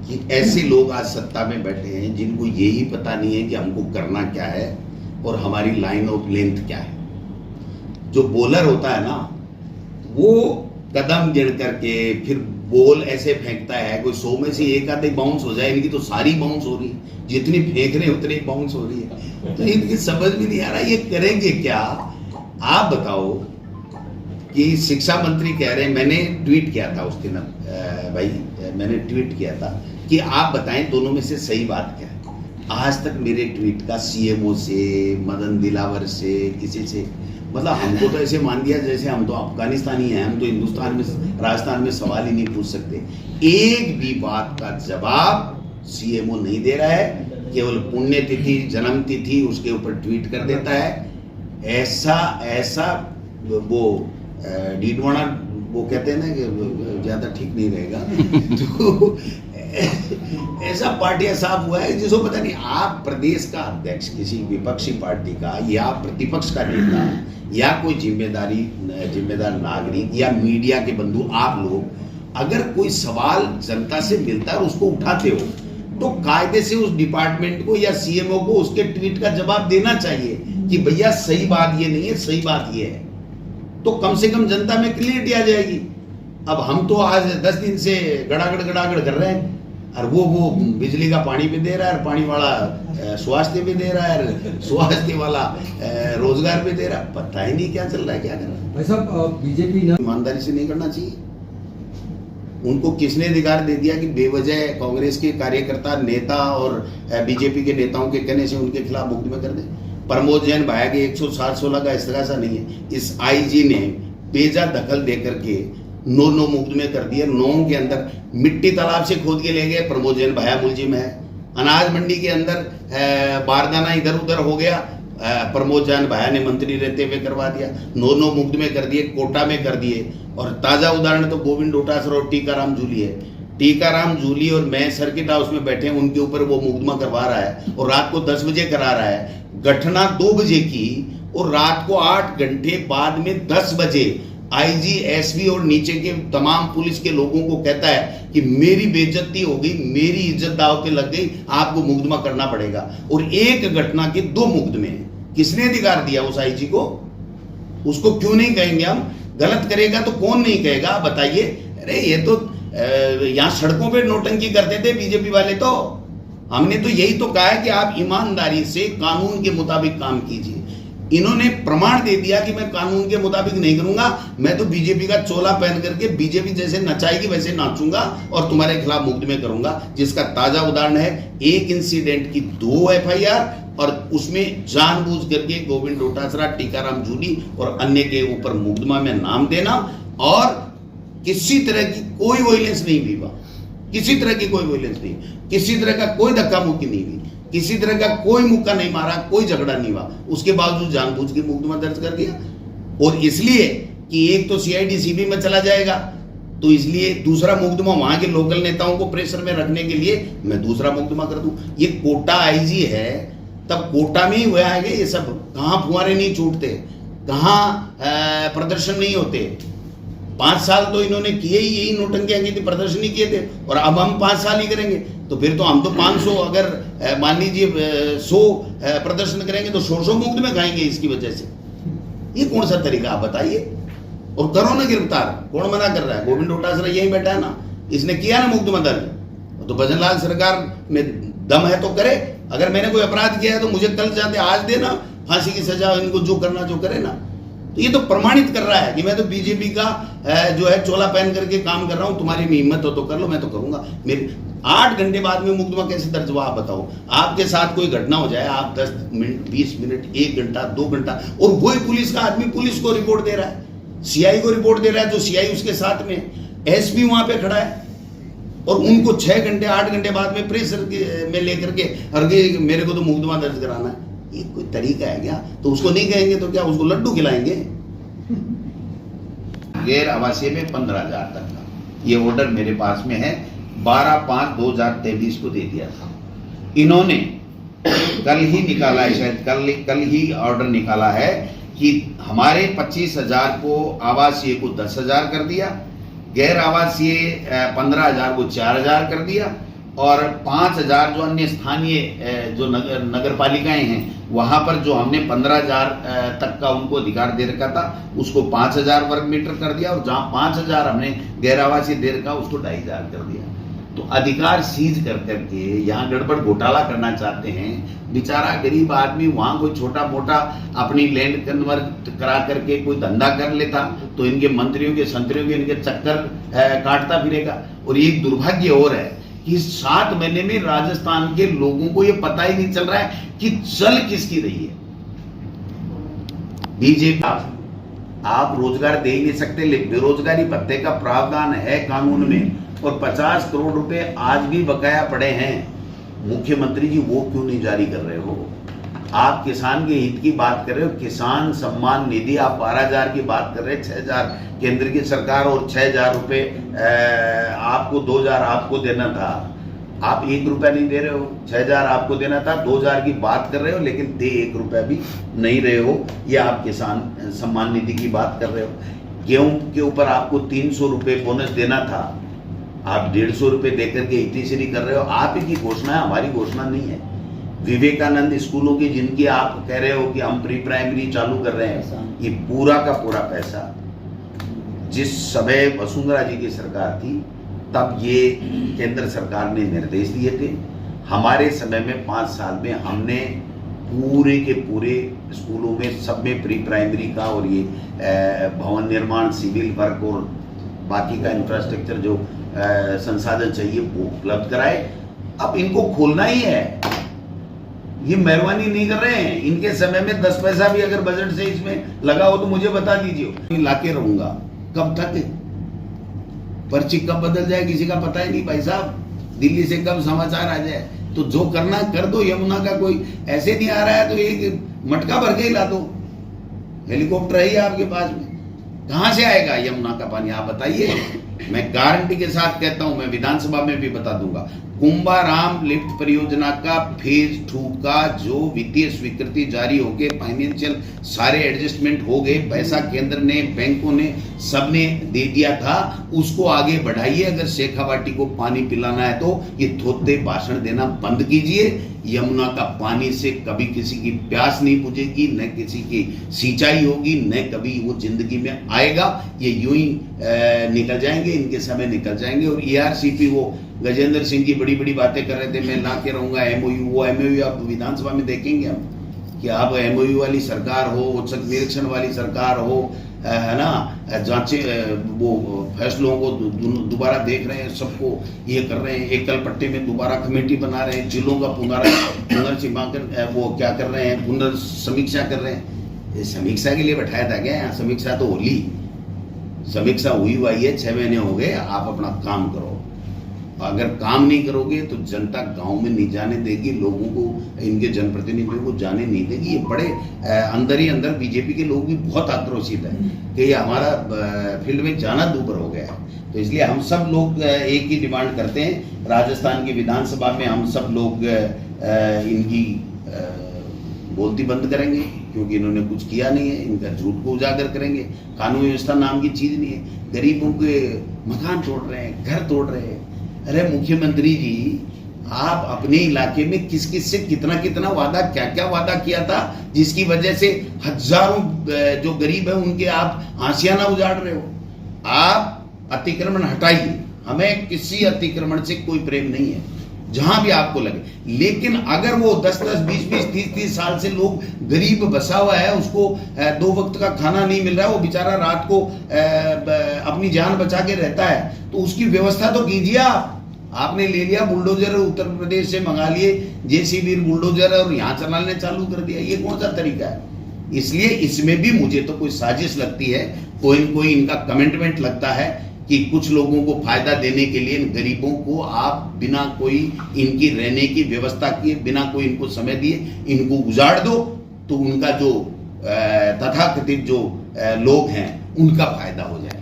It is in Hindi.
कि ऐसे लोग आज सत्ता में बैठे हैं जिनको यही पता नहीं है कि हमको करना क्या है और हमारी लाइन ऑफ लेंथ क्या है। जो बॉलर होता है ना, वो कदम गिर करके फिर बॉल ऐसे फेंकता है, कोई 100 में से एक आधे बाउंस हो जाए, इनकी तो सारी बाउंस हो रही है, जितनी फेंक रहे उतनी बाउंस हो रही है। तो इनकी समझ में नहीं आ रहा ये करेंगे क्या। आप बताओ कि शिक्षा मंत्री कह रहे हैं, मैंने ट्वीट किया था उस दिन भाई, मैंने ट्वीट किया था कि आप बताएं दोनों में से सही बात क्या है। आज तक मेरे ट्वीट का सीएमओ से, मदन दिलावर से, किसी से, मतलब हमको तो ऐसे मान दिया जैसे हम तो अफगानिस्तानी हैं, हम तो हिंदुस्तान में, राजस्थान में सवाल ही नहीं पूछ सकते। एक भी बात का जवाब सीएमओ नहीं दे रहा है, केवल पुण्यतिथि, जन्म तिथि उसके ऊपर ट्वीट कर देता है। ऐसा वो डीडवाना वो कहते हैं ना कि ज्यादा ठीक नहीं रहेगा तो ऐसा पार्टियां साफ हुआ है जिसको पता नहीं। आप प्रदेश का अध्यक्ष किसी विपक्षी पार्टी का या प्रतिपक्ष का नेता या कोई जिम्मेदार नागरिक या मीडिया के बंधु, आप लोग अगर कोई सवाल जनता से मिलता है और उसको उठाते हो तो कायदे से उस डिपार्टमेंट को या सीएमओ को उसके ट्वीट का जवाब देना चाहिए कि भैया सही बात ये नहीं है, सही बात ये है, तो कम से कम जनता में क्लियरिटी आ जाएगी। अब हम तो आज 10 दिन से गड़ागड़ कर रहे हैं, और वो बिजली का पानी भी दे रहा है, पानी वाला स्वास्थ्य भी दे रहा है, स्वास्थ्य वाला रोजगार भी दे रहा है, पता ही नहीं क्या चल रहा है, क्या कर रहा है। भाई साहब, बीजेपी ईमानदारी से नहीं करना चाहिए। उनको किसने अधिकार दे दिया कि बेवजह कांग्रेस के कार्यकर्ता, नेता और बीजेपी के नेताओं के कहने से उनके खिलाफ मुकदमे कर दे। प्रमोद जैन भाया के 107-16 का इस्तेगासा नहीं है, इस आईजी ने बेजा दखल देकर के 9 मुकदमे कर दिए। 9 के अंदर मिट्टी तालाब से खोद के ले गए, प्रमोद जैन भाया मुलजिम है। अनाज मंडी के अंदर बारदाना इधर उधर हो गया, प्रमोद जैन भाया ने मंत्री रहते हुए करवा दिया। 9 मुकदमे कर दिए, कोटा में कर दिए। और ताजा उदाहरण तो गोविंद डोटासरा और टीकाराम जूली है। टीकाराम जूली और मैं सर्किट हाउस में बैठे, उनके ऊपर वो मुकदमा करवा रहा है और रात को 10 बजे करा रहा है। घटना 2 बजे की और रात को 8 घंटे बाद में 10 बजे आईजी, एसपी और नीचे के तमाम पुलिस के लोगों को कहता है कि मेरी बेइज्जती हो गई, मेरी इज्जत दांव पे लग गई, आपको मुकदमा करना पड़ेगा। और एक घटना के 2 मुकदमे, किसने अधिकार दिया उस आईजी को? उसको क्यों नहीं कहेंगे हम? गलत करेगा तो कौन नहीं कहेगा, बताइए। अरे ये तो यहाँ सड़कों पे नोटंकी करते थे बीजेपी वाले, तो हमने तो यही तो कहा है कि आप ईमानदारी से कानून के मुताबिक काम कीजिए। इन्होंने प्रमाण दे दिया कि मैं कानून के मुताबिक नहीं करूंगा, मैं तो बीजेपी का चोला पहन करके बीजेपी जैसे नचाएगी वैसे नाचूंगा और तुम्हारे खिलाफ मुकदमे करूंगा। जिसका ताजा उदाहरण है एक इंसिडेंट की 2 एफआईआर और उसमें जानबूझ करके गोविंद डोटासरा, टीकाराम जूली और अन्य के ऊपर मुकदमा में नाम देना। और किसी तरह की कोई वायलेंस नहीं हुई, किसी तरह की कोई वायलेंस नहीं, किसी तरह का कोई धक्का मुक्की नहीं हुई, किसी तरह का कोई मुक्का नहीं मारा, कोई झगड़ा नहीं हुआ, उसके बावजूद जानबूझ के मुकदमा दर्ज कर दिया। और इसलिए कि एक तो सीआईडी सीबी में चला जाएगा, तो इसलिए दूसरा मुकदमा वहां के लोकल नेताओं को प्रेशर में रखने के लिए मैं दूसरा मुकदमा कर दूं। ये कोटा आईजी है, तब कोटा में ही हुआ है ये सब। कहां फुहारे नहीं छूटते, कहां प्रदर्शन नहीं होते। 5 साल तो इन्होंने किए ही, यही नोटंकियां की थी, प्रदर्शन ही किए थे, और अब हम 5 साल ही करेंगे। तो फिर तो हम तो 500, अगर मान लीजिए 100 प्रदर्शन करेंगे तो 100 मुकदमे खाएंगे इसकी वजह से। ये कौन सा तरीका, आप बताइए। और करो ना गिरफ्तार, कौन मना कर रहा है? गोविंद डोटासरा यही बैठा है ना, इसने किया ना मुकदमा दर्ज। तो भजन लाल सरकार में दम है तो करे। अगर मैंने कोई अपराध किया है तो मुझे कल जाते आज देना फांसी की सजा, इनको जो करना जो करे ना। तो ये तो प्रमाणित कर रहा है कि मैं तो बीजेपी का जो है चोला पहन करके काम कर रहा हूं, तुम्हारी में हिम्मत हो तो कर लो, मैं तो करूंगा। मेरे 8 घंटे बाद में मुकदमा कैसे दर्ज हुआ, आप बताओ। आपके साथ कोई घटना हो जाए, आप 10 मिनट, 20 मिनट, 1 घंटा, 2 घंटा, और वही पुलिस का आदमी पुलिस को रिपोर्ट दे रहा है, सीआई को रिपोर्ट दे रहा है, जो सीआई उसके साथ में, एसपी वहां पे खड़ा है, और उनको 6 घंटे 8 घंटे बाद में प्रेशर में लेकर के अरे मेरे को तो मुकदमा दर्ज कराना है। ये कोई तरीका है क्या? तो उसको नहीं कहेंगे तो क्या उसको लड्डू खिलाएंगे? गैर आवासीय में 15,000 तक का ये ऑर्डर मेरे पास में है, 12/5/2023 को दे दिया था इन्होंने। कल ही निकाला है, शायद कल ही ऑर्डर निकाला है कि हमारे 25,000 को आवासीय को 10,000 कर दिया, गैर आवासीय 15,000 को 4,000 कर दिया, और 5,000 जो अन्य स्थानीय जो नगर पालिकाएं हैं वहां पर जो हमने 15,000 तक का उनको अधिकार दे रखा था उसको 5,000 वर्ग मीटर कर दिया, और जहां 5,000 हमने गैर आवासीय दे रखा उसको 2,500 कर दिया। तो अधिकार सीज कर करके यहाँ गड़बड़ घोटाला करना चाहते हैं। बेचारा गरीब आदमी वहां कोई छोटा मोटा अपनी लैंड कन्वर्ट करा करके कोई धंधा कर लेता तो इनके मंत्रियों के संतरियों के इनके चक्कर काटता फिरेगा। और एक दुर्भाग्य और है कि 7 महीने में राजस्थान के लोगों को यह पता ही नहीं चल रहा है कि चल किसकी रही है। बीजेपी आप रोजगार दे ही नहीं सकते, लेकिन बेरोजगारी भत्ते का प्रावधान है कानून में, और 50 करोड़ रुपए आज भी बकाया पड़े हैं। मुख्यमंत्री जी वो क्यों नहीं जारी कर रहे हो? आप किसान के हित की बात कर रहे हो, किसान सम्मान निधि आप 12,000 की बात कर रहे हैं, 6,000 केंद्र की सरकार और 6,000 रुपए आपको 2,000 आपको देना था, आप 1 रुपया नहीं दे रहे हो। 6,000 आपको देना था, 2,000 की बात कर रहे हो, लेकिन दे 1 रुपया भी नहीं रहे हो। ये आप किसान सम्मान निधि की बात कर रहे हो। गेहूं के ऊपर आपको 300 रुपये बोनस देना था, आप 150 रुपये देकर के इतनी कर रहे हो। आप ही की घोषणा है, हमारी घोषणा नहीं है। विवेकानंद स्कूलों की जिनकी आप कह रहे हो कि हम प्री प्राइमरी चालू कर रहे हैं, ये पूरा का पूरा पैसा जिस समय वसुंधरा जी की सरकार थी तब ये केंद्र सरकार ने निर्देश दिए थे। हमारे समय में 5 साल में हमने पूरे के पूरे स्कूलों में सब में प्री प्राइमरी का और ये भवन निर्माण, सिविल वर्क और बाकी का इंफ्रास्ट्रक्चर जो संसाधन चाहिए वो उपलब्ध कराए। अब इनको खोलना ही है, ये मेहरबानी नहीं कर रहे हैं। इनके समय में 10 पैसा भी अगर बजट से इसमें लगा हो तो मुझे बता दीजिए, लाके रहूंगा। कब तक? पर्ची कब बदल जाए किसी का पता ही नहीं भाई साहब। दिल्ली से कब समाचार आ जाए, तो जो करना कर दो। यमुना का कोई ऐसे नहीं आ रहा है तो एक मटका भर के ही ला दो। हेलीकॉप्टर है आपके पास में, कहां से आएगा यमुना का पानी आप बताइए। मैं गारंटी के साथ कहता हूं, मैं विधानसभा में भी बता दूंगा, कुंभाराम लिफ्ट परियोजना का फेज 2 का जो वित्तीय स्वीकृति जारी हो गए, फाइनेंशियल सारे एडजस्टमेंट हो गए, पैसा केंद्र ने, बैंकों ने, सबने दे दिया था, उसको आगे बढ़ाइए। अगर शेखावाटी को पानी पिलाना है तो ये थोते भाषण देना बंद कीजिए। यमुना का पानी से कभी किसी की प्यास नहीं बुझेगी, न किसी की सिंचाई होगी, न कभी वो जिंदगी में आएगा। ये यूं ही निकल जाएंगे, इनके समय निकल जाएंगे। और ERCP वो गजेंद्र सिंह की बड़ी बड़ी बातें कर रहे थे, मैं ला के रहूंगा MOU। वो MOU आप विधानसभा में देखेंगे हम कि आप MOU वाली सरकार हो, औचक निरीक्षण वाली सरकार हो, है ना, जांचे वो फैसलों को दोबारा देख रहे हैं, सबको ये कर रहे हैं, एकल पट्टे में दोबारा कमेटी बना रहे हैं, जिलों का पुनर्सीमांकन वो क्या कर रहे हैं, पुनर्समीक्षा कर रहे हैं। ये समीक्षा के लिए बैठाया था क्या? यहाँ समीक्षा तो होली, समीक्षा हुई है, 6 महीने हो गए, आप अपना काम करो। अगर काम नहीं करोगे तो जनता गांव में नहीं जाने देगी, लोगों को, इनके जनप्रतिनिधियों को जाने नहीं देगी। ये बड़े अंदर ही अंदर बीजेपी के लोग भी बहुत आक्रोशित है कि ये हमारा फील्ड में जाना दूभर हो गया है। तो इसलिए हम सब लोग एक ही डिमांड करते हैं, राजस्थान की विधानसभा में हम सब लोग इनकी बोलती बंद करेंगे, क्योंकि इन्होंने कुछ किया नहीं है। इनका झूठ को उजागर करेंगे। कानून व्यवस्था नाम की चीज नहीं है। गरीबों के मकान तोड़ रहे हैं, घर तोड़ रहे हैं। अरे मुख्यमंत्री जी, आप अपने इलाके में किस किस से कितना कितना वादा, क्या क्या वादा किया था, जिसकी वजह से हजारों जो गरीब है उनके आप आशियाना उजाड़ रहे हो। आप अतिक्रमण हटाइए, हमें किसी अतिक्रमण से कोई प्रेम नहीं है, जहां भी आपको लगे। लेकिन अगर वो 10-10, 20-20, 30-30 साल से लोग गरीब बसा हुआ है, उसको 2 वक्त का खाना नहीं मिल रहा है, वो बेचारा रात को अपनी जान बचा के रहता है, तो उसकी व्यवस्था तो कीजिए आप। आपने ले लिया बुलडोजर, उत्तर प्रदेश से मंगा लिए JCB बुलडोजर और यहाँ चलाने चालू कर दिया। ये कौन सा तरीका है? इसलिए इसमें भी मुझे तो कोई साजिश लगती है, कोई न कोई इनका कमिटमेंट लगता है कि कुछ लोगों को फायदा देने के लिए गरीबों को आप बिना कोई इनकी रहने की व्यवस्था किए, बिना कोई इनको समय दिए इनको उजाड़ दो, तो उनका जो तथाकथित जो लोग हैं उनका फायदा हो जाए।